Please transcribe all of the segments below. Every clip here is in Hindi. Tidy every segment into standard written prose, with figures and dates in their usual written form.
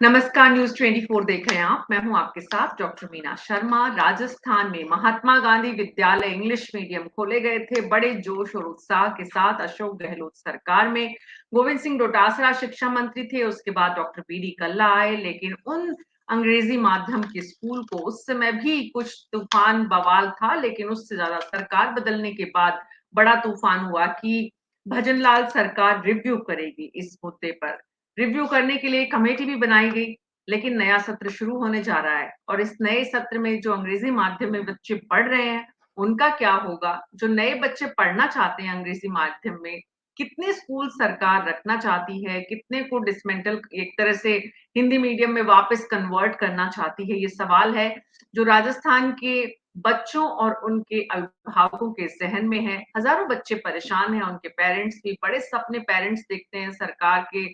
नमस्कार, न्यूज़ 24 देख रहे हैं आप। मैं हूं आपके साथ डॉक्टर मीना शर्मा। राजस्थान में महात्मा गांधी विद्यालय इंग्लिश मीडियम खोले गए थे बड़े जोश और उत्साह के साथ। अशोक गहलोत सरकार में गोविंद सिंह डोटासरा शिक्षा मंत्री थे, उसके बाद डॉक्टर बी.डी. कल्ला आए, लेकिन उन अंग्रेजी माध्यम के स्कूल को उस समय भी कुछ तूफान बवाल था, लेकिन उससे ज्यादा सरकार बदलने के बाद बड़ा तूफान हुआ कि भजनलाल सरकार रिव्यू करेगी इस मुद्दे पर। रिव्यू करने के लिए कमेटी भी बनाई गई, लेकिन नया सत्र शुरू होने जा रहा है और इस नए सत्र में जो अंग्रेजी माध्यम में बच्चे पढ़ रहे हैं, उनका क्या होगा? जो नए बच्चे पढ़ना चाहते हैं अंग्रेजी माध्यम में, कितने स्कूल सरकार रखना चाहती है, कितने को डिसमेंटल एक तरह से हिंदी मीडियम में वापस कन्वर्ट करना चाहती है, ये सवाल है जो राजस्थान के बच्चों और उनके अभिभावकों के ज़हन में है। हज़ारों बच्चे परेशान हैं, उनके पेरेंट्स भी बड़े सपने पेरेंट्स देखते हैं सरकार के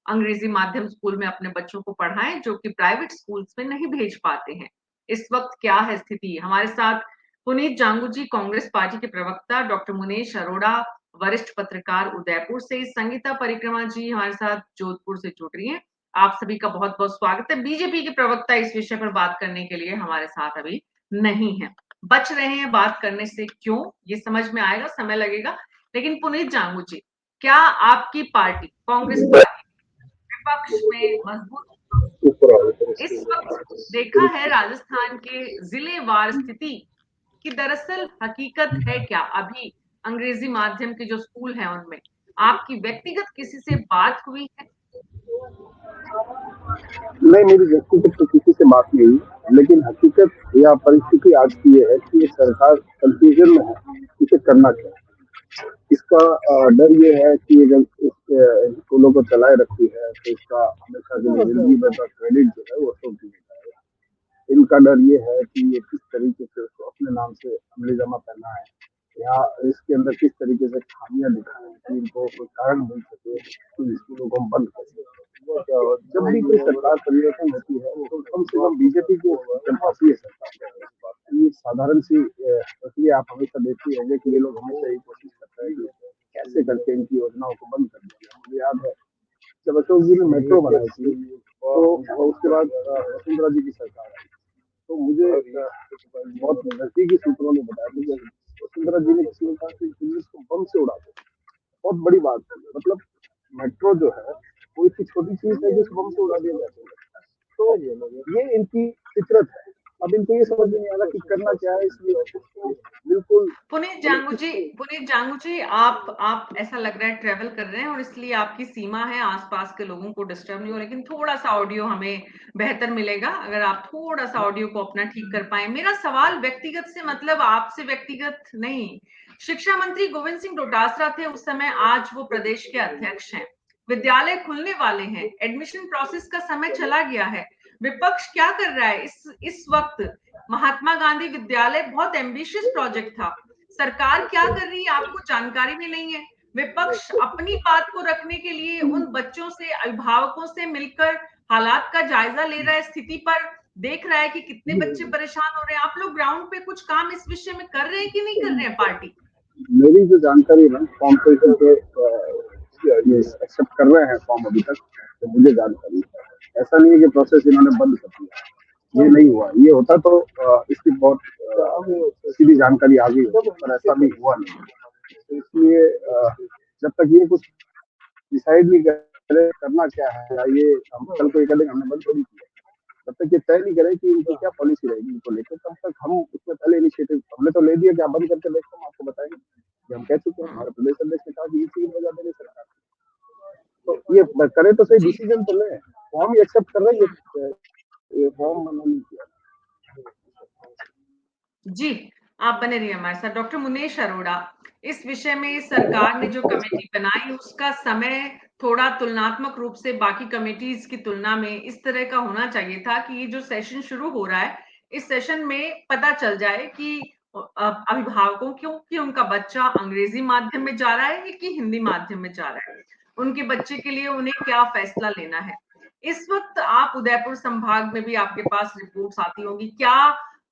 अंग्रेजी माध्यम स्कूल में अपने बच्चों को पढ़ाएं, जो कि प्राइवेट स्कूल्स में नहीं भेज पाते हैं। इस वक्त क्या है स्थिति? हमारे साथ पुनीत जांगू जी, कांग्रेस पार्टी के प्रवक्ता, डॉक्टर मुनेश अरोड़ा, वरिष्ठ पत्रकार उदयपुर से, संगीता परिक्रमा जी हमारे साथ जोधपुर से जुड़ रही हैं। आप सभी का बहुत बहुत स्वागत है। बीजेपी के प्रवक्ता इस विषय पर बात करने के लिए हमारे साथ अभी नहीं है, बच रहे हैं बात करने से। क्यों, ये समझ में आएगा, समय लगेगा। लेकिन पुनीत जांगू जी, क्या आपकी पार्टी कांग्रेस पार्टी विपक्ष में मजबूत? इस वक्त देखा है राजस्थान के जिलेवार स्थिति कि दरअसल हकीकत है क्या? अभी अंग्रेजी माध्यम के जो स्कूल हैं उनमें आपकी व्यक्तिगत किसी से बात हुई है? नहीं, मेरी व्यक्तिगत तो किसी से बात नहीं हुई, लेकिन हकीकत या परिस्थिति आज की ये है कि ये सरकार कंफ्यूजन में है, इसे करना क्या है। इसका डर ये है कि अगर स्कूलों को चलाए रखती है तो इसका हमेशा के लिए जिंदगी भर का क्रेडिट जो है वो अशोक जी को जाएगा। इनका डर ये है कि ये किस तरीके से उसको अपने नाम से अमलीजामा पहना है या इसके अंदर किस तरीके से खामियां दिखाएं कि इनको कोई कारण मिल सके कि स्कूलों को हम बंद कर सकें। तो जब भी कोई सरकार परिवर्तन होती है तो कम से कम बीजेपी को चंपाती है सरकार। ये साधारण सी प्रक्रिया आप हमेशा देखते होंगे कि ये लोग हमेशा यही कोशिश करते हैं कि कैसे करके इनकी योजनाओं को बंद कर दिया जाए। मुझे याद है जब अशोक जी ने मेट्रो बनाई थी तो उसके बाद वसुंधरा जी की सरकार आई, तो मुझे बहुत नजदीकी सूत्रों ने बताया था कि वसुंधरा जी ने किसी ने कहा कि दिल्ली को बम से उड़ा दो। बहुत बड़ी बात है, मतलब मेट्रो जो है वो इतनी छोटी चीज है जिस बम से उड़ा दिया जा सकता है। तो ये इनकी फितरत है। अब इनको ये समझ में नहीं आ रहा कि करना क्या है, इसलिए उसको बिल्कुल पुनीत मतलब जांगू किस जी, पुनीत जांगू जी, आप ऐसा लग रहा है ट्रेवल कर रहे हैं और इसलिए आपकी सीमा है, आसपास के लोगों को डिस्टर्ब नहीं हो, लेकिन थोड़ा सा ऑडियो हमें बेहतर मिलेगा अगर आप थोड़ा सा ऑडियो को अपना ठीक कर पाए। मेरा सवाल व्यक्तिगत से मतलब आपसे व्यक्तिगत नहीं। शिक्षा मंत्री गोविंद सिंह डोटासरा थे उस समय, आज वो प्रदेश के अध्यक्ष हैं। विद्यालय खुलने वाले हैं, एडमिशन प्रोसेस का समय चला गया है। विपक्ष क्या कर रहा है इस वक्त? महात्मा गांधी विद्यालय बहुत एम्बिशियस प्रोजेक्ट था, सरकार क्या कर रही है आपको जानकारी भी नहीं है। विपक्ष अपनी बात को रखने के लिए उन बच्चों से, अभिभावकों से मिलकर हालात का जायजा ले रहा है, स्थिति पर देख रहा है कि कितने बच्चे परेशान हो रहे हैं। आप लोग ग्राउंड पे कुछ काम इस विषय में कर रहे हैं कि नहीं कर रहे हैं पार्टी? मेरी जो जानकारी है कॉम्पिटिशन के ये एक्सेप्ट कर रहे हैं फॉर्म अभी तक, तो मुझे जानकारी है। ऐसा नहीं है कि प्रोसेस इन्होंने बंद कर दिया, ये नहीं हुआ। ये होता तो इसकी बहुत सीधी जानकारी आ गई होती, पर ऐसा भी हुआ नहीं। तो इसलिए जब तक ये कुछ डिसाइड नहीं करे करना क्या है या ये हम कल को ये करेंगे हमने बंद थोड़ी किया, तब तक ये तय नहीं करें कि इनकी क्या पॉलिसी रहेगी इनको लेकर, तब तक हम उसमें पहले इनिशिएटिव हमने तो ले दिया कि आप बंद करके देखो, हम आपको बताएंगे कि हम कह चुके हैं। हमारे प्रदेश अध्यक्ष ने कहा कि ये चीज बजा देंगे सरकार, तो ये करे तो सही, जी डिसीजन तो ले। फॉर्म ही एक्सेप्ट कर रहे हैं, ये फॉर्म नहीं किया। जी, आप बने रहिए हमारे साथ। डॉक्टर मुनेश अरोड़ा, इस विषय में सरकार ने जो कमेटी बनाई उसका समय थोड़ा तुलनात्मक रूप से बाकी कमेटीज की तुलना में इस तरह का होना चाहिए था कि ये जो सेशन शुरू हो रहा है, इस सेशन में पता चल जाए कि अभिभावकों को कि उनका बच्चा अंग्रेजी माध्यम में जा रहा है कि हिंदी माध्यम में जा रहा है, उनके बच्चे के लिए उन्हें क्या फैसला लेना है। इस वक्त आप उदयपुर संभाग में भी आपके पास रिपोर्ट्स आती होंगी, क्या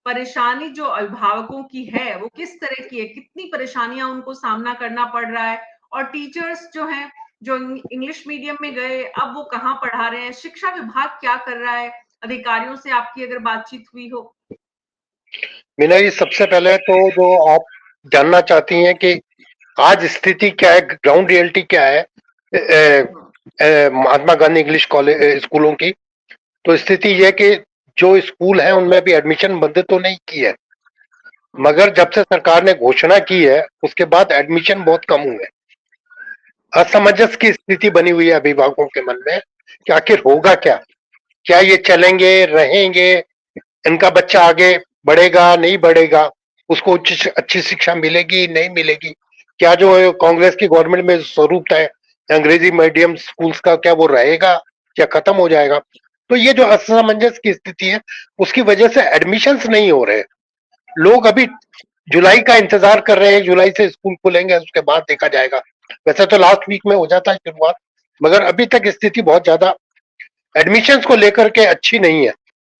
परेशानी जो अभिभावकों की है वो किस तरह की है, कितनी परेशानियां उनको सामना करना पड़ रहा है, और टीचर्स जो हैं जो इंग्लिश मीडियम में गए अब वो कहाँ पढ़ा रहे हैं, शिक्षा विभाग क्या कर रहा है, अधिकारियों से आपकी अगर बातचीत हुई हो? मीना जी, सबसे पहले तो जो आप जानना चाहती हैं कि आज स्थिति क्या है, ग्राउंड रियलिटी क्या है महात्मा गांधी इंग्लिश कॉलेज स्कूलों की, तो स्थिति यह कि जो स्कूल है उनमें भी एडमिशन बंद तो नहीं की है, मगर जब से सरकार ने घोषणा की है उसके बाद एडमिशन बहुत कम हुए। असमंजस की स्थिति बनी हुई है अभिभावकों के मन में कि आखिर होगा क्या, क्या ये चलेंगे रहेंगे, इनका बच्चा आगे बढ़ेगा नहीं बढ़ेगा, उसको अच्छी शिक्षा मिलेगी नहीं मिलेगी, क्या जो कांग्रेस की गवर्नमेंट में स्वरूप है अंग्रेजी मीडियम स्कूल्स का, क्या वो रहेगा या खत्म हो जाएगा। तो ये जो असमंजस की स्थिति है उसकी वजह से एडमिशन्स नहीं हो रहे। लोग अभी जुलाई का इंतजार कर रहे हैं, जुलाई से स्कूल खुलेंगे उसके बाद देखा जाएगा। वैसे तो लास्ट वीक में हो जाता है शुरुआत, मगर अभी तक स्थिति बहुत ज्यादा एडमिशन्स को लेकर के अच्छी नहीं है।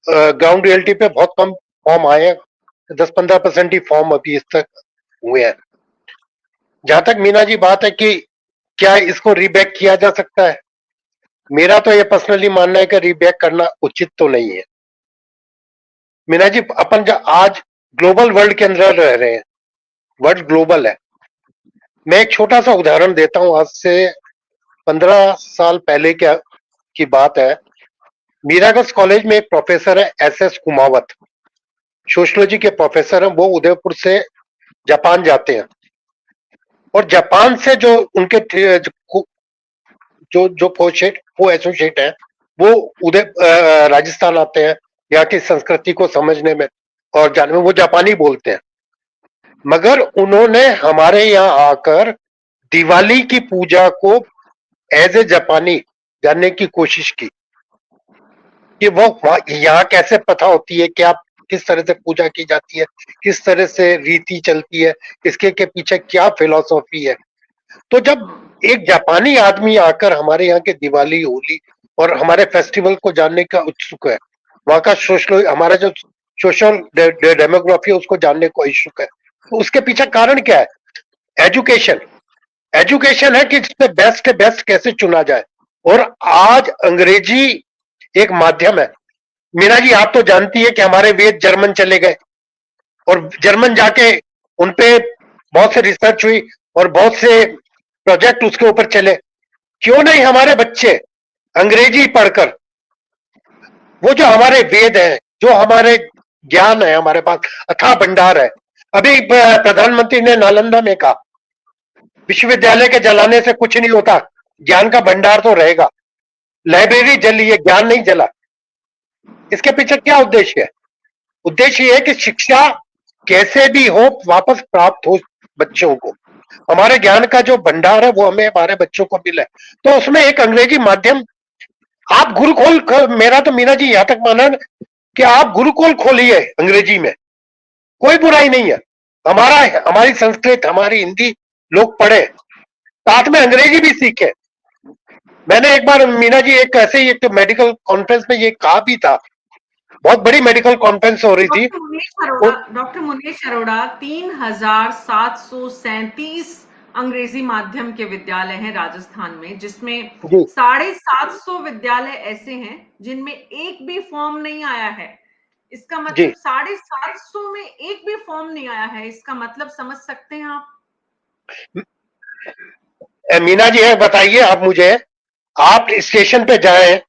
ग्राउंड रियलिटी पे बहुत कम फॉर्म आए हैं, 10-15% ही फॉर्म अभी इस तक हुए हैं। जहां तक मीना जी बात है कि क्या इसको रीबैक किया जा सकता है, मेरा तो ये पर्सनली मानना है कि रीबैक करना उचित तो नहीं है। मीना जी, अपन जो आज ग्लोबल वर्ल्ड के अंदर रह रहे हैं, वर्ल्ड ग्लोबल है। मैं एक छोटा सा उदाहरण देता हूं, आज से 15 साल पहले की बात है। मीरागंज कॉलेज में एक प्रोफेसर है SS कुमावत, सोशियोलॉजी के प्रोफेसर हैं। वो उदयपुर से जापान जाते हैं और जापान से जो उनके जो जो वो एसोसिएट है वो राजस्थान आते हैं यहाँ की संस्कृति को समझने में और जानने में। वो जापानी बोलते हैं, मगर उन्होंने हमारे यहाँ आकर दिवाली की पूजा को एज ए जापानी जानने की कोशिश की कि वो यहाँ कैसे पता होती है, क्या किस तरह से पूजा की जाती है, किस तरह से रीति चलती है, इसके के पीछे क्या फिलॉसफी है। तो जब एक जापानी आदमी आकर हमारे यहाँ के दिवाली होली और हमारे फेस्टिवल को जानने का उत्सुक है, वहाँ का सोशल हमारा जो सोशल डेमोग्राफी है उसको जानने को इच्छुक है, तो उसके पीछे कारण क्या है? एजुकेशन। एजुकेशन है कि जिसमें बेस्ट कैसे चुना जाए। और आज अंग्रेजी एक माध्यम है। मीना जी, आप तो जानती है कि हमारे वेद जर्मन चले गए और जर्मन जाके उनपे बहुत से रिसर्च हुई और बहुत से प्रोजेक्ट उसके ऊपर चले। क्यों नहीं हमारे बच्चे अंग्रेजी पढ़कर वो जो हमारे वेद है, जो हमारे ज्ञान है, हमारे पास अथाह भंडार है। अभी प्रधानमंत्री ने नालंदा में कहा विश्वविद्यालय के जलाने से कुछ नहीं होता, ज्ञान का भंडार तो रहेगा। लाइब्रेरी जली है, ज्ञान नहीं जला। इसके पीछे क्या उद्देश्य है? उद्देश्य ये है कि शिक्षा कैसे भी हो वापस प्राप्त हो बच्चों को। हमारे ज्ञान का जो भंडार है वो हमें हमारे बच्चों को मिले, तो उसमें एक अंग्रेजी माध्यम आप गुरुकुल, मेरा तो मीना जी यहां तक माना है कि आप गुरुकुल खोलिए अंग्रेजी में, कोई बुराई नहीं है। हमारी संस्कृत, हमारी हिंदी लोग पढ़े, साथ में अंग्रेजी भी सीखे। मैंने एक बार मीना जी एक ऐसे ही एक मेडिकल कॉन्फ्रेंस में ये कहा भी था, बहुत बड़ी मेडिकल कॉन्फ्रेंस हो रही थी। डॉक्टर मुनीश अरोड़ा 3737 अंग्रेजी माध्यम के विद्यालय हैं राजस्थान में, जिसमें 750 विद्यालय ऐसे हैं जिनमें एक भी फॉर्म नहीं आया है। इसका मतलब 750 में एक भी फॉर्म नहीं आया है, इसका मतलब समझ सकते हैं आप? मीना जी है, बताइए आप मुझे, आप स्टेशन पे जाए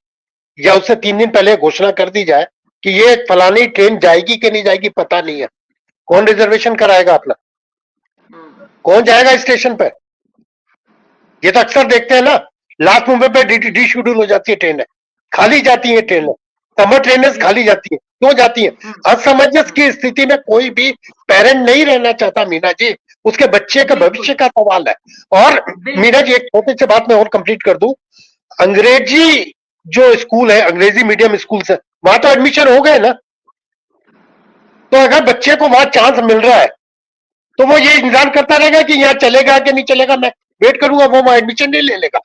या उससे 3 दिन पहले घोषणा कर दी जाए कि ये फलानी ट्रेन जाएगी कि नहीं जाएगी पता नहीं है, कौन रिजर्वेशन कराएगा अपना? कौन जाएगा स्टेशन पे? ये तो अक्सर देखते हैं ना, लास्ट मोमेंट पे डी शेड्यूल हो जाती है ट्रेनें, खाली जाती है ट्रेनें, समर ट्रेनें खाली जाती है। क्यों जाती है? असमंजस की स्थिति में कोई भी पेरेंट नहीं रहना चाहता मीना जी, उसके बच्चे का भविष्य का सवाल है। और मीना जी एक छोटी सी बात मैं और कंप्लीट कर दूं, अंग्रेजी जो स्कूल है, अंग्रेजी मीडियम स्कूल है, वहां तो एडमिशन हो गए ना, तो अगर बच्चे को वहां चांस मिल रहा है तो वो ये इंतजार करता रहेगा कि यहाँ चलेगा कि नहीं चलेगा, मैं वेट करूंगा, वो वहां एडमिशन नहीं ले लेगा।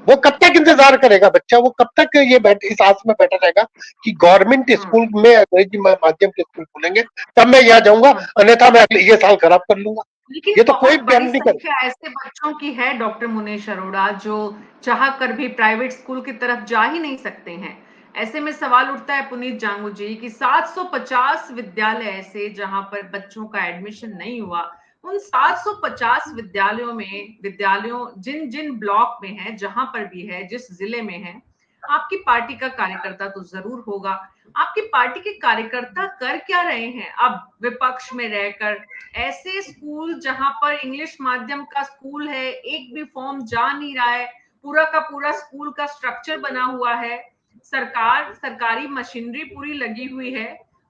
वो कब तक इंतजार करेगा बच्चा, वो कब तक ये इस आस में बैठा रहेगा कि गवर्नमेंट स्कूल में अंग्रेजी माध्यम के स्कूल खुलेंगे तब मैं यहाँ जाऊंगा, अन्यथा मैं ये साल खराब कर लूंगा। लेकिन ये तो कोई बहुत बड़ी गारंटी कर। संख्या ऐसे बच्चों की है डॉक्टर मुनीश अरोड़ा जो चाह कर भी प्राइवेट स्कूल की तरफ जा ही नहीं सकते हैं। ऐसे में सवाल उठता है पुनीत जांगू जी कि 750 विद्यालय ऐसे जहां पर बच्चों का एडमिशन नहीं हुआ, उन 750 विद्यालयों जिन जिन ब्लॉक में है, जहां पर भी है, जिस जिले में है, आपकी पार्टी का कार्यकर्ता तो जरूर होगा। आपकी पार्टी के कार्यकर्ता कर क्या रहे हैं अब विपक्ष में रहकर? ऐसे स्कूल जहां पर इंग्लिश माध्यम का स्कूल है, एक भी फॉर्म जा नहीं रहा है, पूरा का पूरा स्कूल का स्ट्रक्चर बना हुआ है, सरकारी मशीनरी पूरी लगी हुई है,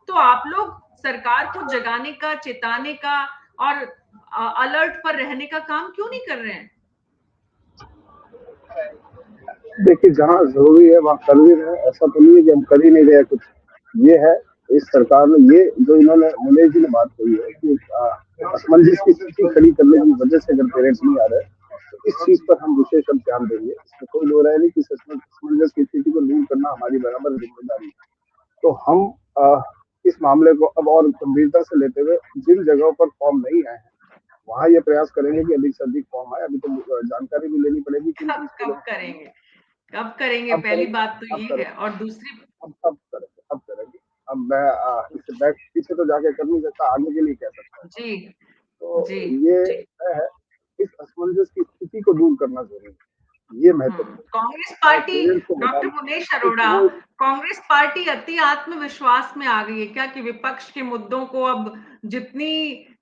तो आप लोग सरकार को जगाने का, चेताने का और अलर्ट पर रहने का काम क्यों नहीं कर रहे हैं? देखिए, जहाँ जरूरी है वहाँ कर भी रहे हैं, ऐसा तो नहीं है कि हम कर ही नहीं रहे कुछ। ये है, इस सरकार ने ये जो इन्होंने मुनीष जी ने बात कही है कि असमंजस की स्थिति खड़ी करने की वजह से अगर पेरेंट्स नहीं आ रहे, तो इस चीज पर हम विशेष ध्यान देंगे। इसमें कोई दो राय नहीं कि असमंजस की स्थिति को दूर करना हमारी बराबर जिम्मेदारी है। तो हम इस मामले को अब और गंभीरता से लेते हुए जिन जगहों पर फॉर्म नहीं आए हैं वहां ये प्रयास करेंगे कि अधिक से अधिक फॉर्म आए। अभी तो जानकारी भी लेनी पड़ेगी किन किन स्कूलों कब में फॉर्म करेंगे? नहीं है। कब करेंगे? अब पहली करेंगे, बात तो अब ये है, करेंगे, और दूसरी अब करेंगे। अब मैं इससे बैक पीछे तो जाके कर नहीं सकता, आगे के लिए कह सकता हूँ। जी, जी, तो ये जी। है, इस असमंजस की स्थिति को दूर करना जरूरी है, ये महत्वपूर्ण कांग्रेस है। और पार्टी, पेरेंट्स को डॉक्टर बताना मुनीश कि अरोड़ा, वो कांग्रेस पार्टी अति आत्मविश्वास में आ गई है क्या कि विपक्ष के मुद्दों को अब जितनी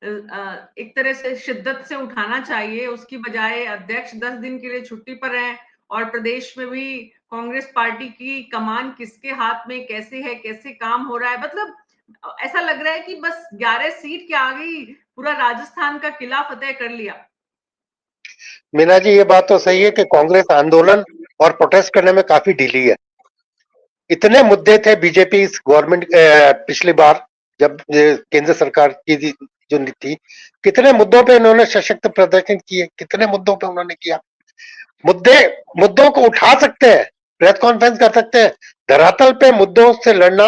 एक तरह से शिद्दत से उठाना चाहिए उसकी बजाय अध्यक्ष 10 दिन के लिए छुट्टी पर हैं, और प्रदेश में भी कांग्रेस पार्टी की कमान किसके हाथ में कैसे है, कैसे काम हो रहा है, मतलब ऐसा लग रहा है कि बस 11 सीट के आ गई, पूरा राजस्थान का किला फतेह कर लिया। मीना जी, ये बात तो सही है कि कांग्रेस आंदोलन और प्रोटेस्ट करने में काफी ढीली है। इतने मुद्दे थे बीजेपी इस गवर्नमेंट पिछली बार जब केंद्र सरकार की जो थी, कितने मुद्दों पे इन्होंने सशक्त प्रदर्शन किए, कितने मुद्दों पे उन्होंने किया। मुद्दे मुद्दों को उठा सकते हैं, प्रेस कॉन्फ्रेंस कर सकते हैं, धरातल पे मुद्दों से लड़ना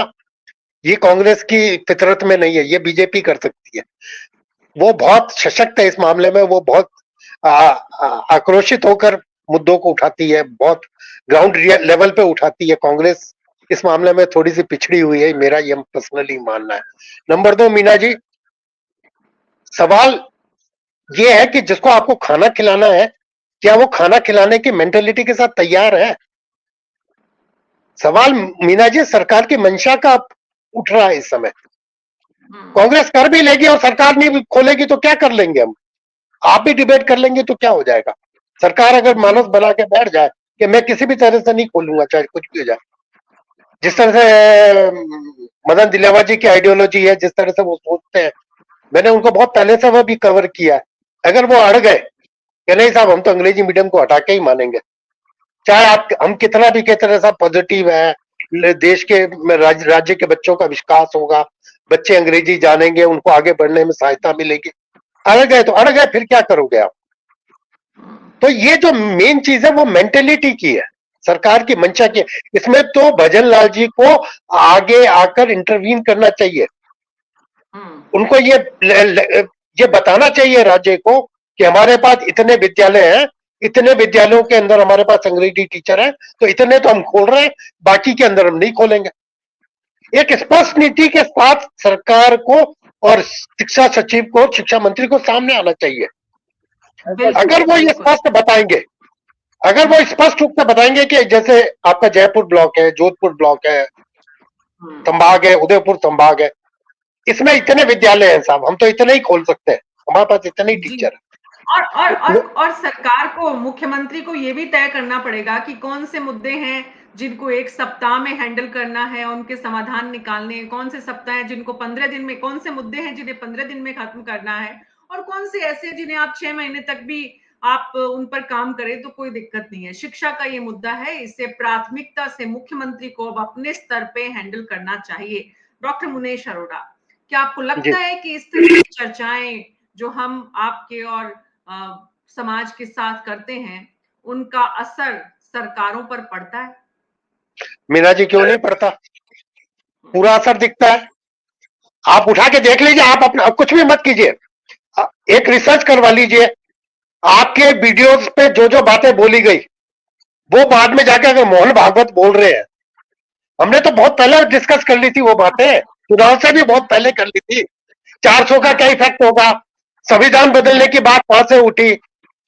ये कांग्रेस की फितरत में नहीं है, ये बीजेपी कर सकती है। वो बहुत सशक्त है इस मामले में, वो बहुत आक्रोशित होकर मुद्दों को उठाती है, बहुत ग्राउंड लेवल पे उठाती है। कांग्रेस इस मामले में थोड़ी सी पिछड़ी हुई है, मेरा ये पर्सनली मानना है। नंबर 2, मीना जी, सवाल ये है कि जिसको आपको खाना खिलाना है, क्या वो खाना खिलाने की मेंटेलिटी के साथ तैयार है? सवाल मीना जी सरकार की मंशा का उठ रहा है इस समय। कांग्रेस कर भी लेगी और सरकार नहीं भी खोलेगी तो क्या कर लेंगे हम? आप भी डिबेट कर लेंगे तो क्या हो जाएगा? सरकार अगर मानस बना के बैठ जाए कि मैं किसी भी तरह से नहीं खोलूंगा चाहे कुछ भी हो जाए, जिस तरह से मदन दिलावर जी की आइडियोलॉजी है, जिस तरह से वो सोचते हैं, मैंने उनको बहुत पहले से वो भी कवर किया है। अगर वो अड़ गए कि नहीं साहब हम तो अंग्रेजी मीडियम को हटा के ही मानेंगे, चाहे आप हम कितना भी कहते रहे साहब पॉजिटिव है, देश के राज्य के बच्चों का विकास होगा, बच्चे अंग्रेजी जानेंगे, उनको आगे बढ़ने में सहायता मिलेगी, अड़ गए तो अड़ गए, फिर क्या करोगे आप? तो ये जो मेन चीज है वो मेंटेलिटी की है, सरकार की मंशा की है। इसमें तो भजन लाल जी को आगे आकर इंटरवीन करना चाहिए। उनको ये बताना चाहिए राज्य को कि हमारे पास इतने विद्यालय हैं, इतने विद्यालयों के अंदर हमारे पास अंग्रेजी टीचर है, तो इतने तो हम खोल रहे हैं, बाकी के अंदर हम नहीं खोलेंगे। एक स्पष्ट नीति के साथ सरकार को और शिक्षा सचिव को, शिक्षा मंत्री को सामने आना चाहिए। अगर वो ये स्पष्ट बताएंगे, अगर वो स्पष्ट रूप से बताएंगे कि जैसे आपका जयपुर ब्लॉक है, जोधपुर ब्लॉक है, संभाग है, उदयपुर संभाग है, इसमें इतने विद्यालय हैं साहब, हम तो इतने ही खोल सकते हैं, हमारे पास इतने ही टीचर है। और सरकार को, मुख्यमंत्री को ये भी तय करना पड़ेगा कि कौन से मुद्दे हैं जिनको एक सप्ताह में हैंडल करना है, उनके समाधान निकालने हैं, कौन से सप्ताह हैं जिनको 15 दिन में, कौन से मुद्दे हैं जिन्हें 15 दिन में खत्म करना है, और कौन से ऐसे जिन्हें आप 6 महीने तक भी आप उन पर काम करें तो कोई दिक्कत नहीं है। शिक्षा का ये मुद्दा है, इसे प्राथमिकता से मुख्यमंत्री को अब अपने स्तर पे हैंडल करना चाहिए। डॉक्टर मुनीश अरोड़ा, क्या आपको लगता है कि इस तरह की चर्चाएं जो हम आपके और समाज के साथ करते हैं, उनका असर सरकारों पर पड़ता है? मीना जी क्यों नहीं पड़ता? पूरा असर दिखता है। आप उठा के देख लीजिए, आप अपना कुछ भी मत कीजिए, एक रिसर्च करवा लीजिए। आपके वीडियोस पे जो जो बातें बोली गई वो बाद में जाके अगर मोहन भागवत बोल रहे हैं, हमने तो बहुत पहले डिस्कस कर ली थी वो बातें, चुनाव से भी बहुत पहले कर ली थी। 400 का क्या इफेक्ट होगा, संविधान बदलने की बात वहां से उठी,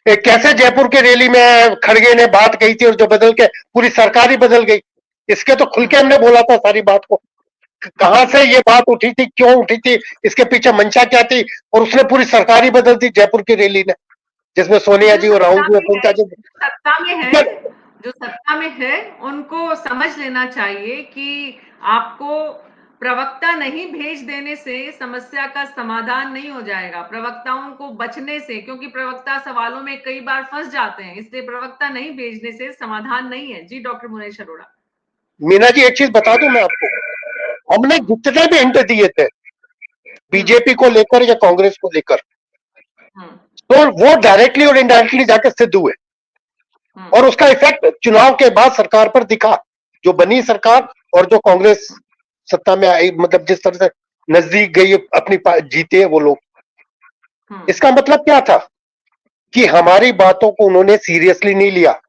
कैसे जयपुर के रैली में खड़गे ने बात कही थी और जो बदल के पूरी सरकार ही बदल गई। इसके तो खुल के हमने बोला था सारी बात को, कहां से ये बात उठी थी, क्यों उठी थी, इसके पीछे मंशा क्या थी, और उसने पूरी सरकार ही बदल दी जयपुर की रैली ने, जिसमें तो सोनिया जो जी और राहुल सत्ता जी और में प्रियंका है, जी। सत्ता में है, जो सत्ता में है उनको समझ लेना चाहिए कि आपको प्रवक्ता नहीं भेज देने से समस्या का समाधान नहीं हो जाएगा। प्रवक्ताओं को बचने से, क्योंकि प्रवक्ता सवालों में कई बार फंस जाते हैं, इसलिए प्रवक्ता नहीं भेजने से समाधान नहीं है। जी डॉक्टर मुनेश अरोड़ा। मीना जी एक चीज बता दूं मैं आपको, हमने जितने भी हिंट दिए थे बीजेपी को लेकर या कांग्रेस को लेकर, हम्म तो वो डायरेक्टली और इनडायरेक्टली जाकर सिद्ध हुए, हम्म और उसका इफेक्ट चुनाव के बाद सरकार पर दिखा, जो बनी सरकार और जो कांग्रेस सत्ता में आई, मतलब जिस तरह से नजदीक गई अपनी जीते हैं वो लोग। इसका मतलब क्या था कि हमारी बातों को उन्होंने सीरियसली नहीं लिया।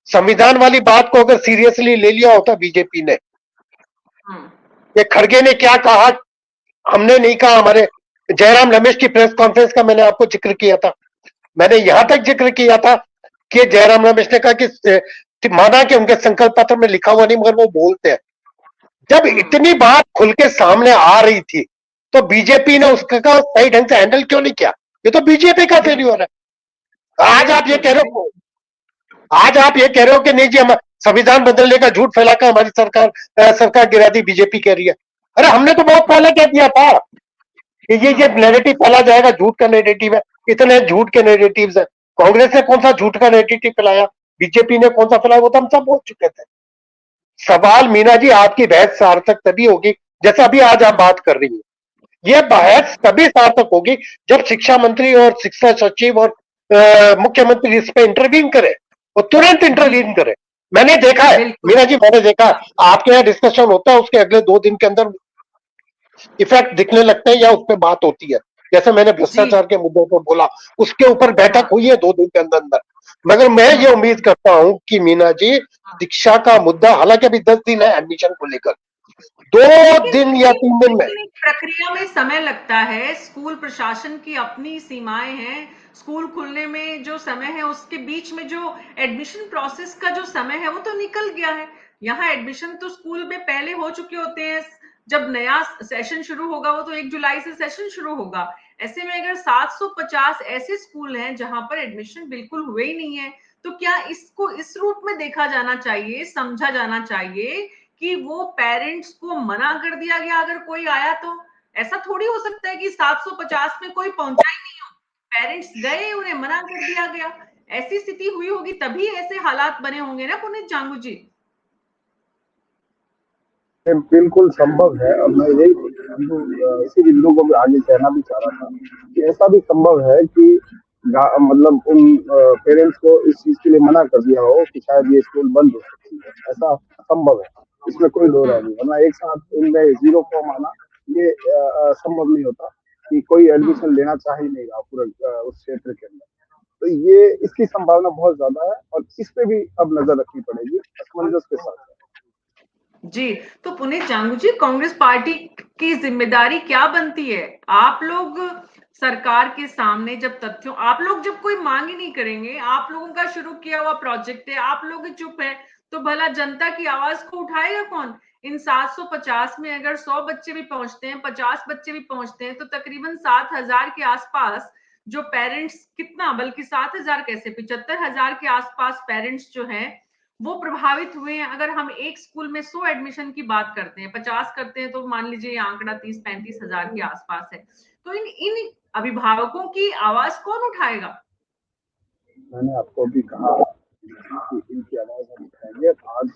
संविधान वाली बात को अगर सीरियसली ले लिया होता बीजेपी ने, हम्म ये खड़गे ने क्या कहा हमने नहीं कहा, हमारे जयराम रमेश की प्रेस कॉन्फ्रेंस का मैंने आपको जिक्र किया था, मैंने यहां तक जिक्र किया था कि जयराम रमेश ने कहा कि माना कि उनके संकल्प पत्र में लिखा हुआ नहीं मगर वो बोलते हैं। जब इतनी बात खुल के सामने आ रही थी तो बीजेपी ने उसका सही ढंग से हैंडल क्यों नहीं किया? ये तो बीजेपी का फेल्यूर है। आज आप ये कह रहे हो, आज आप ये कह रहे हो कि नहीं जी हम संविधान बदलने का झूठ फैलाकर हमारी सरकार गिरा दी, बीजेपी कह रही है। अरे हमने तो बहुत पहले कह दिया था कि ये नैरेटिव फैला जाएगा, झूठ का नैरेटिव है, इतने झूठ के नैरेटिव्स है। कांग्रेस ने कौन सा झूठ का नैरेटिव फैलाया, बीजेपी ने कौन सा फैलाया, वो तो हम सब बोल चुके थे। सवाल मीना जी आपकी बहस सार्थक तभी होगी जैसा अभी आज आप बात कर रही है, ये बहस तभी सार्थक होगी जब शिक्षा मंत्री और शिक्षा सचिव और मुख्यमंत्री इस पे इंटरवीन करे और तुरंत इंटरवीन करे। मैंने देखा है मीना जी, मैंने देखा है आपके यहाँ डिस्कशन होता है, उसके अगले 2 दिन के अंदर इफेक्ट दिखने लगते हैं या उस पर बात होती है। जैसे मैंने भ्रष्टाचार के मुद्दों पर बोला, उसके ऊपर बैठक हुई है 2 दिन के अंदर अंदर। मगर मैं ये उम्मीद करता हूं कि मीना जी शिक्षा का मुद्दा, हालांकि अभी 10 दिन है एडमिशन को लेकर, 2 दिन या 3 दिन में प्रक्रिया में समय लगता है, स्कूल प्रशासन की अपनी सीमाएं हैं। स्कूल खुलने में जो समय है उसके बीच में जो एडमिशन प्रोसेस का जो समय है वो तो निकल गया है। यहाँ एडमिशन तो स्कूल में पहले हो चुके होते हैं। जब नया सेशन शुरू होगा वो तो 1 जुलाई से सेशन शुरू होगा। ऐसे में अगर 750 ऐसे स्कूल हैं जहां पर एडमिशन बिल्कुल हुए ही नहीं है, तो क्या इसको इस रूप में देखा जाना चाहिए, समझा जाना चाहिए कि वो पेरेंट्स को मना कर दिया गया अगर कोई आया तो? ऐसा थोड़ी हो सकता है कि 750 में कोई पहुंचा ही नहीं हो, पेरेंट्स गए उन्हें मना कर दिया गया। ऐसी स्थिति हुई होगी तभी ऐसे हालात बने होंगे ना पुनीत जांगू जी। बिल्कुल संभव है। और मैं यही इसी बिंदु को भी आगे कहना भी चाह रहा था कि ऐसा भी संभव है कि मतलब उन पेरेंट्स को इस चीज के लिए मना कर दिया हो कि शायद ये स्कूल बंद हो सकती है। ऐसा संभव है, इसमें कोई दो राय नहीं। वरना एक साथ इनमें 0 फॉर्म आना ये संभव नहीं होता कि कोई एडमिशन लेना चाह ही नहीं रहा पूरे उस क्षेत्र के अंदर। तो ये इसकी संभावना बहुत ज्यादा है और इस पे भी अब नजर रखनी पड़ेगी असमंजस के साथ। जी, तो पुनीत जांगू जी, कांग्रेस पार्टी की जिम्मेदारी क्या बनती है? आप लोग सरकार के सामने जब तथ्यों, आप लोग जब कोई मांग ही नहीं करेंगे, आप लोगों का शुरू किया हुआ प्रोजेक्ट है, आप लोग ही चुप है, तो भला जनता की आवाज को उठाएगा कौन? इन 750 में अगर 100 बच्चे भी पहुंचते हैं, 50 बच्चे भी पहुंचते हैं, तो तकरीबन 7,000 के आसपास जो पेरेंट्स, कितना, बल्कि 7,000 कैसे, 75,000 के आसपास पेरेंट्स जो हैं वो प्रभावित हुए हैं। अगर हम एक स्कूल में 100 एडमिशन की बात करते हैं, 50 करते हैं, तो मान लीजिए ये आंकड़ा 30-35 हजार के आसपास है। तो इन इन अभिभावकों की आवाज कौन उठाएगा? मैंने आपको भी कहा कि इनकी आवाज हम उठाएंगे। आज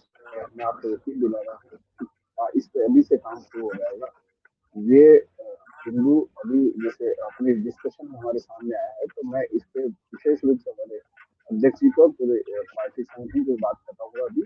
मैं आपको यकीन दिला रहा हूँ इस पे अभी से काम शुरू हो जाएगा। ये बिंदु अभी जैसे अपने डिस्कशन में हमारे सामने आया है, तो मैं इस पे विशेष रूप से मैंने अध्यक्ष जी को और पूरे पार्टी संगठन को बात करना होगा अभी,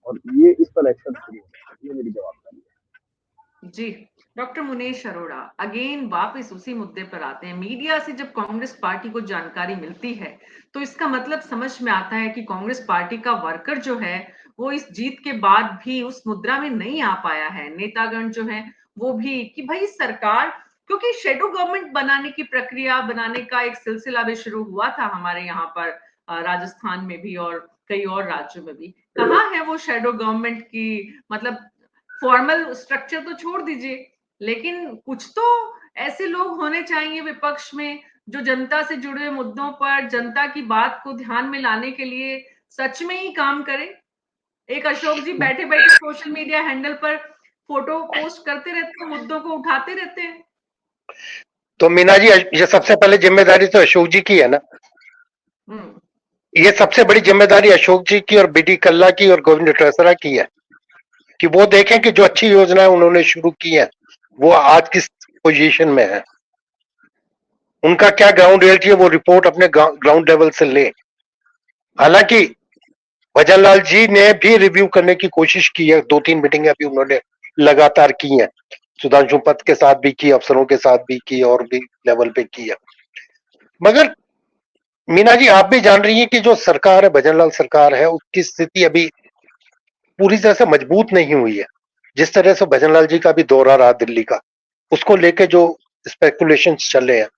और ये इस पर एक्शन शुरू होगा। ये मेरी जवाबदारी है। जी, डॉक्टर मुनीश अरोड़ा, अगेन वापस उसी मुद्दे पर आते हैं। मीडिया से जब कांग्रेस पार्टी को जानकारी मिलती है तो इसका मतलब समझ में आता है कि कांग्रेस पार्टी का वर्कर जो है वो इस जीत के बाद भी उस मुद्रा में नहीं आ पाया है। नेतागण जो है वो भी कि भाई सरकार, क्योंकि शेडो गवर्नमेंट बनाने की प्रक्रिया बनाने का एक सिलसिला भी शुरू हुआ था हमारे यहाँ पर, राजस्थान में भी और कई और राज्यों में भी। कहाँ है वो शेडो गवर्नमेंट की, मतलब फॉर्मल स्ट्रक्चर तो छोड़ दीजिए, लेकिन कुछ तो ऐसे लोग होने चाहिए विपक्ष में जो जनता से जुड़े हुए मुद्दों पर जनता की बात को ध्यान में लाने के लिए सच में ही काम करे। एक अशोक जी बैठे बैठे सोशल मीडिया हैंडल पर फोटो पोस्ट करते रहते हैं, मुद्दों को उठाते रहते हैं। तो मीना जी, ये सबसे पहले जिम्मेदारी तो अशोक जी की है ना। ये सबसे बड़ी जिम्मेदारी अशोक जी की और बीडी कल्ला की और गोविंद डोटासरा की है कि वो देखें कि जो अच्छी योजनाएं उन्होंने शुरू की है वो आज किस पोजीशन में है, उनका क्या ग्राउंड रियलिटी है, वो रिपोर्ट अपने ग्राउंड लेवल से ले। हालांकि भजनलाल जी ने भी रिव्यू करने की कोशिश की है, 2-3 मीटिंगें अभी उन्होंने लगातार की हैं, सुधांशु पथ के साथ भी की, अफसरों के साथ भी की और भी लेवल पे की है। मगर मीना जी, आप भी जान रही हैं कि जो सरकार है, भजनलाल सरकार है, उसकी स्थिति अभी पूरी तरह से मजबूत नहीं हुई है। जिस तरह से भजनलाल जी का भी दौरा रहा दिल्ली का, उसको लेकर जो स्पेकुलेशन चले हैं,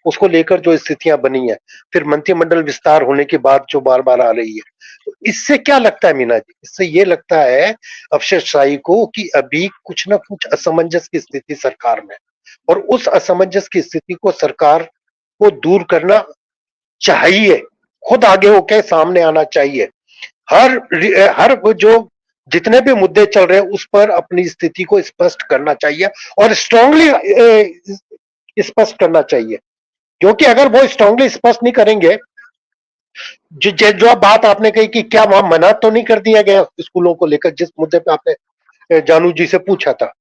उसको लेकर जो स्थितियां बनी है, फिर मंत्रिमंडल विस्तार होने की बात जो बार बार आ रही है, तो इससे क्या लगता है मीना जी? इससे ये लगता है अफसरशाही को कि अभी कुछ ना कुछ असमंजस की स्थिति सरकार में, और उस असमंजस की स्थिति को सरकार को दूर करना चाहिए, खुद आगे होकर सामने आना चाहिए। हर हर जो जितने भी मुद्दे चल रहे हैं उस पर अपनी स्थिति को स्पष्ट करना चाहिए और स्ट्रांगली स्पष्ट करना चाहिए, क्योंकि अगर वो स्ट्रांगली स्पष्ट नहीं करेंगे, जो बात आपने कही कि क्या वहां मना तो नहीं कर दिया गया स्कूलों को लेकर, जिस मुद्दे पे आपने जानू जी से पूछा था।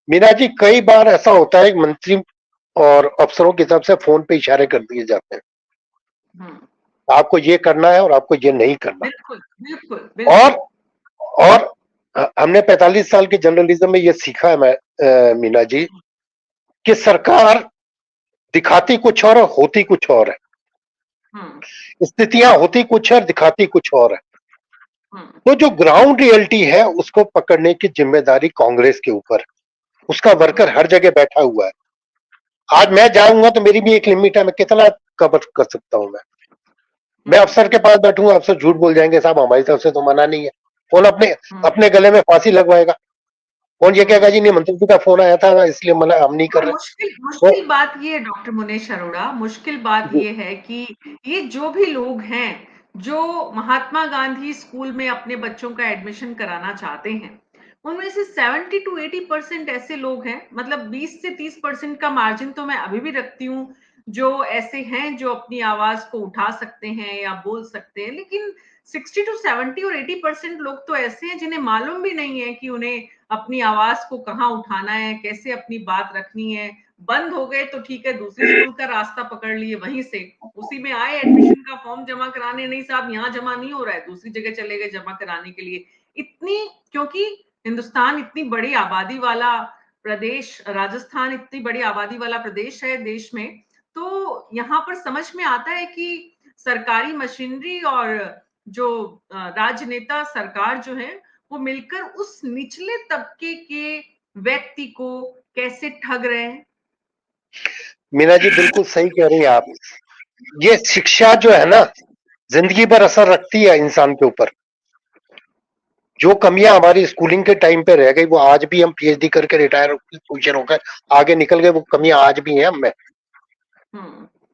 मीना जी, कई बार ऐसा होता है मंत्री और अफसरों की तरफ से फोन पे इशारे कर दिए जाते हैं, आपको ये करना है और आपको ये नहीं करना। बिल्कुल बिल्कुल, बिल्कुल। और हमने 45 साल के जर्नलिज्म में ये सीखा है मीना जी, कि सरकार दिखाती कुछ और होती कुछ और है, स्थितियां होती कुछ है और दिखाती कुछ और है। तो जो ग्राउंड रियलिटी है उसको पकड़ने की जिम्मेदारी कांग्रेस के ऊपर, उसका वर्कर हर जगह बैठा हुआ है। आज मैं जाऊंगा तो मेरी भी एक लिमिट है, मैं कितना कवर कर सकता हूं। मैं अफसर के पास बैठूंगा, अफसर झूठ बोल जाएंगे, साहब हमारी तरफ से तो मना नहीं है। कौन अपने गले में फांसी लगवाएगा? कौन ये कहेगा जी नहीं मंत्री जी का फोन आया था इसलिए मना, हम नहीं कर रहे। मुश्किल बात ये है डॉक्टर मुनीश अरोड़ा, मुश्किल बात ये है कि ये जो भी लोग हैं जो महात्मा गांधी स्कूल में अपने बच्चों का एडमिशन कराना चाहते हैं, उनमें से 70 to 80% ऐसे लोग हैं, मतलब 20 से 30% का मार्जिन तो मैं अभी भी रखती हूँ, जो ऐसे हैं जो अपनी आवाज को उठा सकते हैं या बोल सकते हैं। लेकिन 60 to 70 और 80% लोग तो ऐसे हैं जिन्हें मालूम भी नहीं है कि उन्हें अपनी आवाज को कहाँ उठाना है, कैसे अपनी बात रखनी है। बंद हो गए तो ठीक है, दूसरे स्कूल का रास्ता पकड़ लिए, वहीं से उसी में आए, एडमिशन का फॉर्म जमा कराने, नहीं साहब यहाँ जमा नहीं हो रहा है, दूसरी जगह चले गए जमा कराने के लिए। इतनी, क्योंकि हिंदुस्तान इतनी बड़ी आबादी वाला प्रदेश, राजस्थान इतनी बड़ी आबादी वाला प्रदेश है देश में, तो यहाँ पर समझ में आता है कि सरकारी मशीनरी और जो राजनेता सरकार जो है वो मिलकर उस निचले तबके के व्यक्ति को कैसे ठग रहे हैं। मीना जी बिल्कुल सही कह रही हैं आप। ये शिक्षा जो है ना, जिंदगी भर असर रखती है इंसान के ऊपर। जो कमियां हमारी स्कूलिंग के टाइम पे रह गई वो आज भी, हम पीएचडी करके रिटायर पोजीशन होकर आगे निकल गए, वो कमियां आज भी हैं हम में।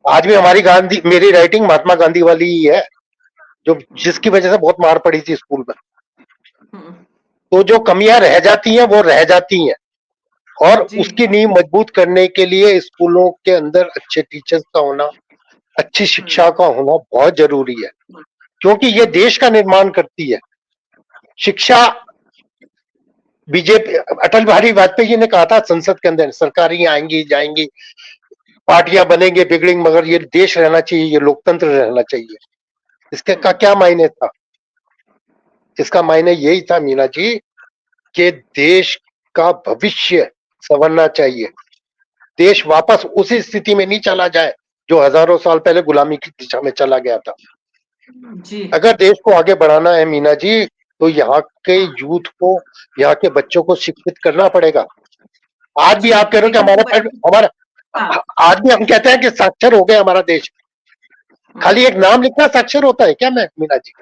आज भी हमारी गांधी, मेरी राइटिंग महात्मा गांधी वाली ही है, जो जिसकी वजह से बहुत मार पड़ी थी स्कूल में। तो जो कमियां रह जाती हैं वो रह जाती हैं, और उसकी नींव मजबूत करने के लिए स्कूलों के अंदर अच्छे टीचर्स का होना, अच्छी शिक्षा का होना बहुत जरूरी है, क्योंकि ये देश का निर्माण करती है शिक्षा। बीजेपी, अटल बिहारी वाजपेयी जी ने कहा था संसद के अंदर, सरकारें आएंगी जाएंगी, पार्टियां बनेंगे बिगड़ेंगी, मगर ये देश रहना चाहिए, ये लोकतंत्र रहना चाहिए। इसके का क्या मायने था? इसका मायने यही था मीना जी कि देश का भविष्य संवरना चाहिए, देश वापस उसी स्थिति में नहीं चला जाए जो हजारों साल पहले गुलामी की दिशा में चला गया था। जी अगर देश को आगे बढ़ाना है मीना जी, तो यहाँ के यूथ को, यहाँ के बच्चों को शिक्षित करना पड़ेगा। आज भी जी, आप कह रहे हो कि लेकिन हमारा हाँ, आज भी हम कहते हैं कि साक्षर हो गया हमारा देश। खाली एक नाम लिखना साक्षर होता है क्या मैं मीना जी?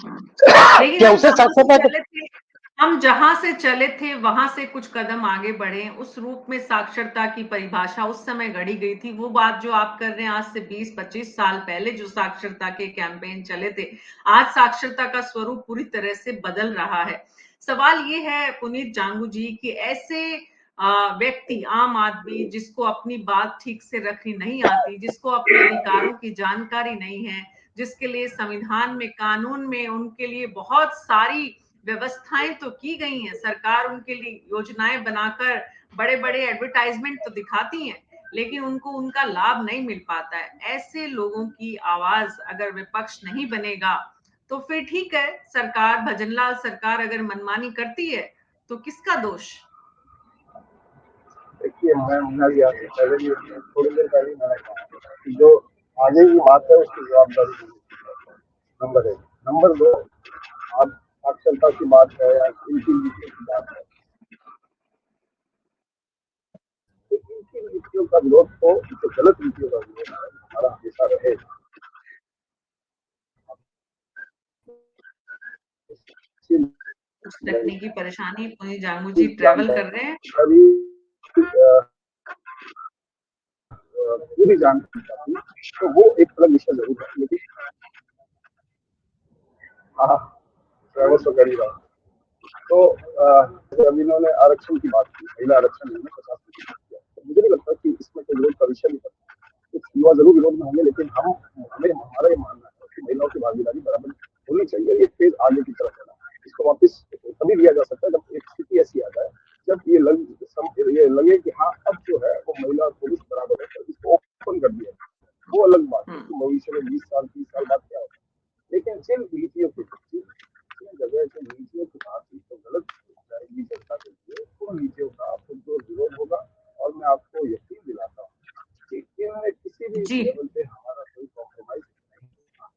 लेकिन क्या उसे साक्षरता? हम जहां से चले थे वहां से कुछ कदम आगे बढ़े, उस रूप में साक्षरता की परिभाषा उस समय गढ़ी गई थी। वो बात जो आप कर रहे हैं आज से 20-25 साल पहले जो साक्षरता के कैंपेन चले थे, आज साक्षरता का स्वरूप पूरी तरह से बदल रहा है। सवाल ये है पुनीत जांगू जी कि ऐसे व्यक्ति, आम आदमी जिसको अपनी बात ठीक से रखनी नहीं आती, जिसको अपने अधिकारों की जानकारी नहीं है, जिसके लिए संविधान में, कानून में उनके लिए बहुत सारी व्यवस्थाएं तो की गई हैं, सरकार उनके लिए योजनाएं बनाकर बड़े बड़े एडवर्टाइजमेंट तो दिखाती है, लेकिन उनको उनका लाभ नहीं मिल पाता है। ऐसे लोगों की आवाज अगर विपक्ष नहीं बनेगा तो फिर ठीक है, सरकार, भजनलाल सरकार अगर मनमानी करती है तो किसका दोष? देखिए, मैं भी आपसे पहले भी, थोड़ी देर पहले मैंने कहा कि जो आगे की बात है उसकी जवाबदारी नंबर 1। नंबर 2, आज साक्षरता की बात है या इनकी नीतियों की बात है, तो इनकी नीतियों का विरोध हो, जो गलत नीतियों का विरोध है, हमारा हमेशा रहेगा। कुछ तकनीकी परेशानी, पुनीत जांगू जी ट्रेवल कर रहे हैं। कभी पूरी जानकारी चाहती, तो वो एक अलग विषय जरूर है, लेकिन हाँ, ट्रैवल तो कर ही रहा हूँ। तो जब इन्होंने आरक्षण की बात की, महिला आरक्षण इन्होंने 50% किया, तो मुझे नहीं लगता कि इसमें कोई विरोध का विषय नहीं बनता। कुछ युवा जरूर विरोध में होंगे, लेकिन हमारा ये मानना है कि महिलाओं की भागीदारी बराबर होनी चाहिए। ये फेज आगे की तरफ है ना, इसको वापस तभी लिया जा सकता है जब एक स्थिति ऐसी आ जाए, जब ये लगे कि हाँ, अब जो है वो महिला और पुरुष बराबर है, तो इसको ओपन कर दिया। वो अलग बात है कि भविष्य में 20 साल 30 साल बाद क्या होगा, लेकिन जिन नीतियों की जगह से नीतियों की बात तो गलत जाएगी जनता के लिए, उन नीतियों का पुरजोर विरोध होगा। और मैं आपको यकीन दिलाता हूँ कि इनमें किसी भी जी लेवल पे हमारा कोई कॉम्प्रोमाइज नहीं होगा।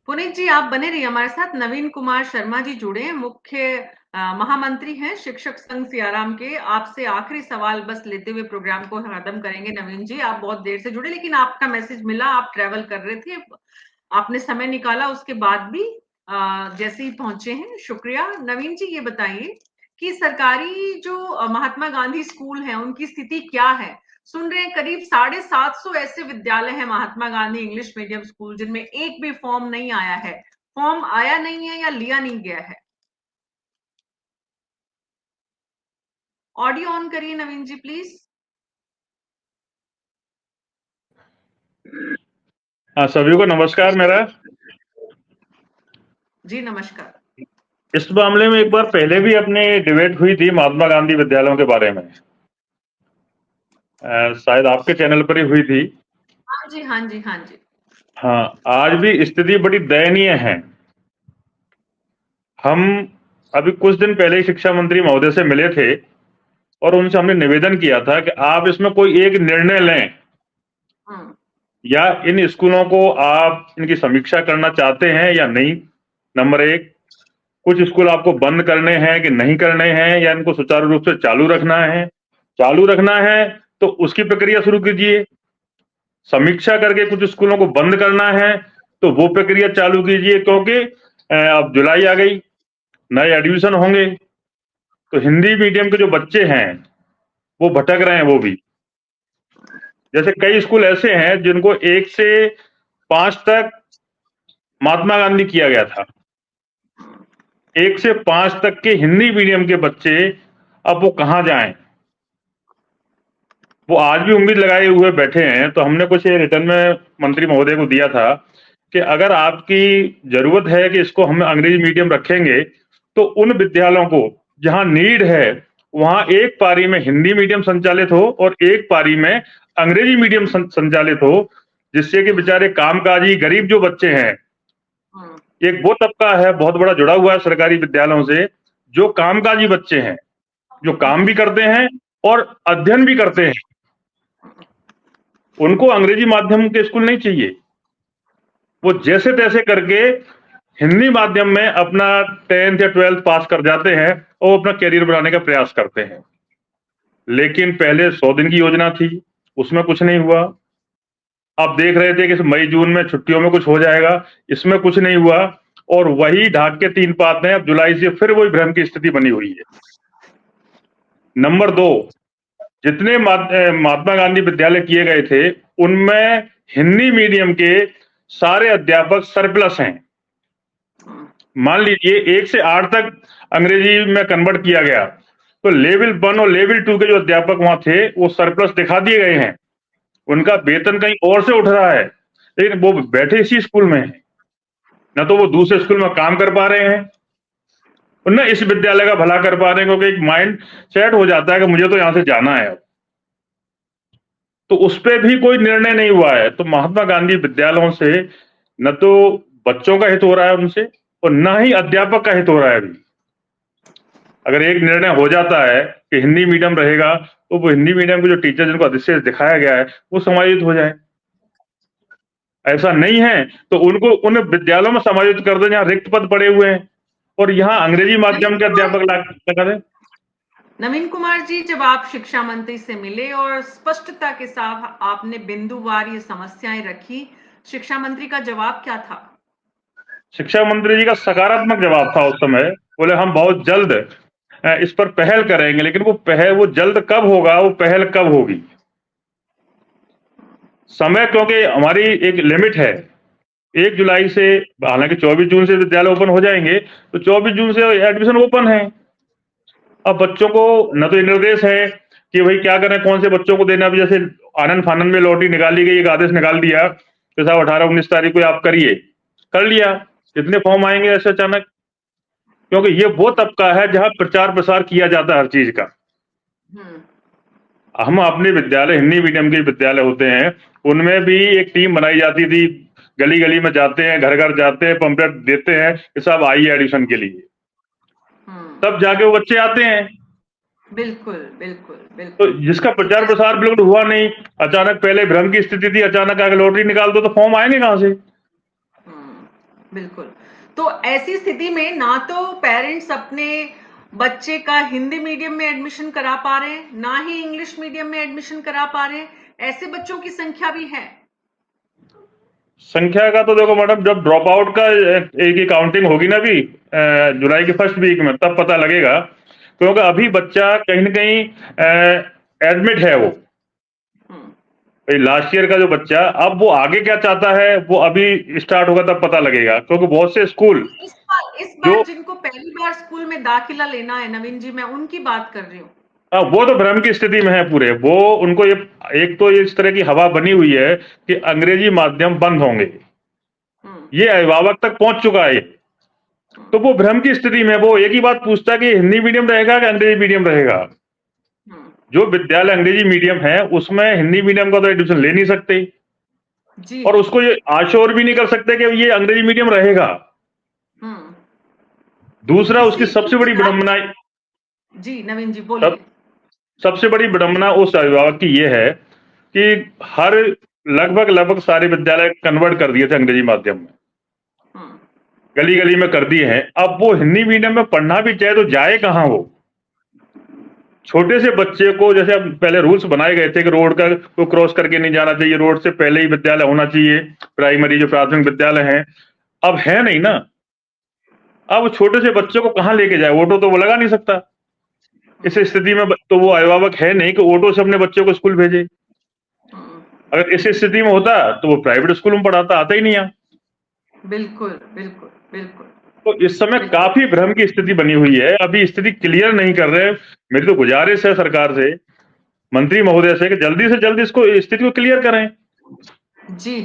पुनीत जी, आप बने रहिए हमारे साथ। नवीन कुमार शर्मा जी जुड़े हैं, मुख्य महामंत्री हैं शिक्षक संघ सियाराम के। आपसे आखिरी सवाल बस लेते हुए प्रोग्राम को खत्म करेंगे। नवीन जी, आप बहुत देर से जुड़े, लेकिन आपका मैसेज मिला, आप ट्रेवल कर रहे थे, आपने समय निकाला, उसके बाद भी जैसे ही पहुंचे हैं, शुक्रिया। नवीन जी, ये बताइए कि सरकारी जो महात्मा गांधी स्कूल है उनकी स्थिति क्या है? सुन रहे हैं करीब 750 ऐसे विद्यालय हैं Mahatma Gandhi English medium school जिनमें एक भी फॉर्म नहीं आया है। फॉर्म आया नहीं है या लिया नहीं गया है? ऑडियो ऑन करिए नवीन जी प्लीज। हाँ, सभी को नमस्कार मेरा। जी नमस्कार। इस मामले में एक बार पहले भी अपने डिबेट हुई थी महात्मा गांधी विद्यालयों के बारे में, शायद आपके चैनल पर ही हुई थी। हाँ जी हाँ जी हाँ जी। हाँ, आज भी स्थिति बड़ी दयनीय है। हम अभी कुछ दिन पहले ही शिक्षा मंत्री महोदय से मिले थे और उनसे हमने निवेदन किया था कि आप इसमें कोई एक निर्णय लें, या इन स्कूलों को आप इनकी समीक्षा करना चाहते हैं या नहीं। नंबर 1, कुछ स्कूल आपको बंद करने हैं कि नहीं करने हैं, या इनको सुचारू रूप से चालू रखना है। चालू रखना है तो उसकी प्रक्रिया शुरू कीजिए। समीक्षा करके कुछ स्कूलों को बंद करना है तो वो प्रक्रिया चालू कीजिए, क्योंकि अब जुलाई आ गई, नए एडमिशन होंगे, तो हिंदी मीडियम के जो बच्चे हैं वो भटक रहे हैं। वो भी जैसे कई स्कूल ऐसे हैं जिनको 1 से 5 तक महात्मा गांधी किया गया था, 1 से 5 तक के हिंदी मीडियम के बच्चे अब वो कहां जाएं? वो आज भी उम्मीद लगाए हुए बैठे हैं। तो हमने कुछ रिटर्न में मंत्री महोदय को दिया था कि अगर आपकी जरूरत है कि इसको हम अंग्रेजी मीडियम रखेंगे, तो उन विद्यालयों को जहां नीड है वहां एक पारी में हिंदी मीडियम संचालित हो और एक पारी में अंग्रेजी मीडियम संचालित हो, जिससे कि बेचारे कामकाजी गरीब जो बच्चे हैं, एक वो तबका है बहुत बड़ा जुड़ा हुआ है सरकारी विद्यालयों से, जो कामकाजी बच्चे हैं, जो काम भी करते हैं और अध्ययन भी करते हैं, उनको अंग्रेजी माध्यम के स्कूल नहीं चाहिए। वो जैसे तैसे करके हिंदी माध्यम में अपना 10th या 12th पास कर जाते हैं और अपना कैरियर बनाने का प्रयास करते हैं। लेकिन पहले 100 दिन की योजना थी, उसमें कुछ नहीं हुआ। अब देख रहे थे कि मई जून में छुट्टियों में कुछ हो जाएगा, इसमें कुछ नहीं हुआ और वही ढाक के 3 पात हैं। अब जुलाई से फिर वही भ्रम की स्थिति बनी हुई है। नंबर 2, जितने महात्मा गांधी विद्यालय किए गए थे उनमें हिंदी मीडियम के सारे अध्यापक सरप्लस हैं। मान लीजिए 1 से 8 तक अंग्रेजी में कन्वर्ट किया गया, तो लेवल 1 और लेवल 2 के जो अध्यापक वहां थे वो सरप्लस दिखा दिए गए हैं। उनका वेतन कहीं और से उठ रहा है, लेकिन वो बैठे इसी स्कूल में हैं। न तो वो दूसरे स्कूल में काम कर पा रहे हैं और न इस विद्यालय का भला कर पा रहे हैं, क्योंकि एक माइंड सेट हो जाता है कि मुझे तो यहां से जाना है। तो उस पर भी कोई निर्णय नहीं हुआ है। तो महात्मा गांधी विद्यालयों से न तो बच्चों का हित हो रहा है उनसे और न ही अध्यापक का हित हो रहा है। अभी अगर एक निर्णय हो जाता है कि हिंदी मीडियम रहेगा, तो वो हिंदी मीडियम के जो टीचर जिनको अधिशेष दिखाया गया है वो समायोजित हो जाए। ऐसा नहीं है तो उनको उन विद्यालयों में समायोजित कर दें जहां रिक्त पद पड़े हुए हैं और यहाँ अंग्रेजी माध्यम के अध्यापक लगा दें। नवीन कुमार जी, जब आप शिक्षा मंत्री से मिले और स्पष्टता के साथ आपने बिंदुवार ये समस्याएं रखी, शिक्षा मंत्री का जवाब क्या था? शिक्षा मंत्री जी का सकारात्मक जवाब था उस समय। बोले हम बहुत जल्द इस पर पहल करेंगे, लेकिन वो जल्द कब होगा, वो पहल कब होगी, समय, क्योंकि हमारी एक लिमिट है 1 जुलाई से। हालांकि 24 जून से विद्यालय ओपन हो जाएंगे, तो 24 जून से एडमिशन ओपन है। अब बच्चों को न तो निर्देश है कि भाई क्या करें, कौन से बच्चों को देना। भी जैसे आनंद फानंद में लॉटरी निकाली गई, एक आदेश निकाल दिया कि साहब 18-19 तारीख को आप करिए, कर लिया। कितने फॉर्म आएंगे ऐसे अचानक, क्योंकि ये वो तबका है जहां प्रचार प्रसार किया जाता है हर चीज का। हम अपने विद्यालय, हिंदी मीडियम के विद्यालय होते हैं, उनमें भी एक टीम बनाई जाती थी, गली गली में जाते हैं, घर घर जाते हैं, पंपलेट देते हैं कि साहब आइए एडमिशन के लिए, तब जाके वो बच्चे आते हैं। बिल्कुल बिल्कुल बिल्कुल। तो जिसका प्रचार प्रसार बिल्कुल हुआ नहीं, अचानक पहले भ्रम की स्थिति थी, अचानक आगे लॉटरी निकाल दो तो फॉर्म आएंगे कहां से? बिल्कुल। तो ऐसी स्थिति में ना तो पेरेंट्स अपने बच्चे का हिंदी मीडियम में एडमिशन करा पा रहे हैं, ना ही इंग्लिश मीडियम में एडमिशन करा पा रहे हैं। ऐसे बच्चों की संख्या भी है। संख्या का तो देखो मैडम, जब ड्रॉप आउट का एक काउंटिंग होगी ना अभी जुलाई के फर्स्ट वीक में, तब पता लगेगा। क्योंकि अभी बच्चा कहीं न कहीं एडमिट है वो लास्ट ईयर का जो बच्चा, अब वो आगे क्या चाहता है वो अभी स्टार्ट होगा तब पता लगेगा। क्योंकि बहुत से स्कूल इस बार जिनको पहली बार स्कूल में दाखिला लेना है नवीन जी, मैं उनकी बात कर रही हूँ। वो तो भ्रम की स्थिति में है पूरे। वो उनको ये एक तो इस तरह की हवा बनी हुई है कि अंग्रेजी माध्यम बंद होंगे, ये अभिभावक तक पहुंच चुका है। तो वो भ्रम की स्थिति में वो एक ही बात पूछता है कि हिंदी मीडियम रहेगा कि अंग्रेजी मीडियम रहेगा। जो विद्यालय अंग्रेजी मीडियम है उसमें हिंदी मीडियम का तो एडमिशन ले नहीं सकते जी। और उसको ये आश्योर भी नहीं कर सकते कि ये अंग्रेजी मीडियम रहेगा। दूसरा, उसकी सबसे बड़ी विडंबना जी नवीन जी बोलिए। सबसे बड़ी विडंबना उस अभिभावक की ये है कि हर लगभग सारे विद्यालय कन्वर्ट कर दिए थे अंग्रेजी माध्यम में, गली गली में कर दिए हैं। अब वो हिंदी मीडियम में पढ़ना भी चाहे तो जाए कहां? वो छोटे से बच्चे को, जैसे अब पहले रूल्स बनाए गए थे कि रोड का को क्रॉस करके नहीं जाना चाहिए, रोड से पहले ही विद्यालय होना चाहिए, प्राइमरी जो प्राथमिक विद्यालय हैं, अब है नहीं ना। अब छोटे से बच्चे को कहां लेके जाए? ऑटो तो वो लगा नहीं सकता इस स्थिति में, तो वो अभिभावक है नहीं कि ऑटो से अपने बच्चे को स्कूल भेजे। अगर इस स्थिति में होता तो वो प्राइवेट स्कूल में पढ़ाता, आता ही नहीं यहाँ। बिल्कुल बिल्कुल बिल्कुल। तो इस समय काफी भ्रम की स्थिति बनी हुई है, अभी स्थिति क्लियर नहीं कर रहे। मेरी तो गुजारिश है सरकार से, मंत्री महोदय से, कि जल्दी से जल्दी इसको स्थिति को क्लियर करें। जी,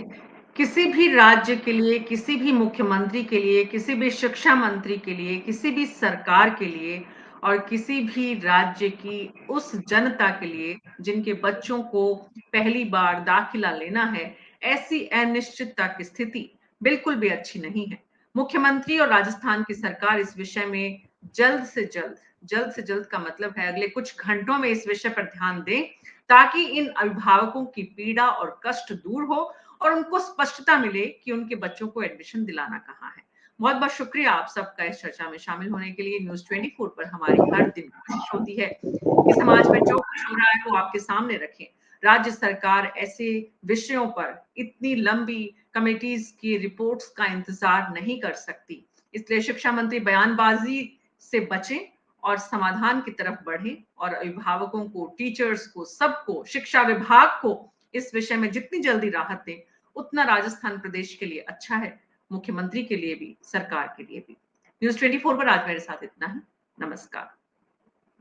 किसी भी राज्य के लिए, किसी भी मुख्यमंत्री के लिए, किसी भी शिक्षा मंत्री के लिए, किसी भी सरकार के लिए और किसी भी राज्य की उस जनता के लिए जिनके बच्चों को पहली बार दाखिला लेना है, ऐसी अनिश्चितता की स्थिति बिल्कुल भी अच्छी नहीं है। मुख्यमंत्री और राजस्थान की सरकार इस विषय में जल्द से जल्द का मतलब है अगले कुछ घंटों में इस विषय पर ध्यान दें, ताकि इन अभिभावकों की पीड़ा और कष्ट दूर हो और उनको स्पष्टता मिले कि उनके बच्चों को एडमिशन दिलाना कहाँ है। बहुत बहुत शुक्रिया आप सबका इस चर्चा में शामिल होने के लिए। न्यूज़ 24 पर हमारी हर दिन कोशिश होती है कि समाज में जो कुछ हो रहा है वो आपके सामने रखें। राज्य सरकार ऐसे विषयों पर इतनी लंबी कमेटीज की रिपोर्ट्स का इंतजार नहीं कर सकती, इसलिए शिक्षा मंत्री बयानबाजी से बचें और समाधान की तरफ बढ़ें और अभिभावकों को, टीचर्स को, सबको, शिक्षा विभाग को इस विषय में जितनी जल्दी राहत दें उतना राजस्थान प्रदेश के लिए अच्छा है, मुख्यमंत्री के लिए भी, सरकार के लिए भी। न्यूज़ 24 पर आज मेरे साथ इतना ही। नमस्कार।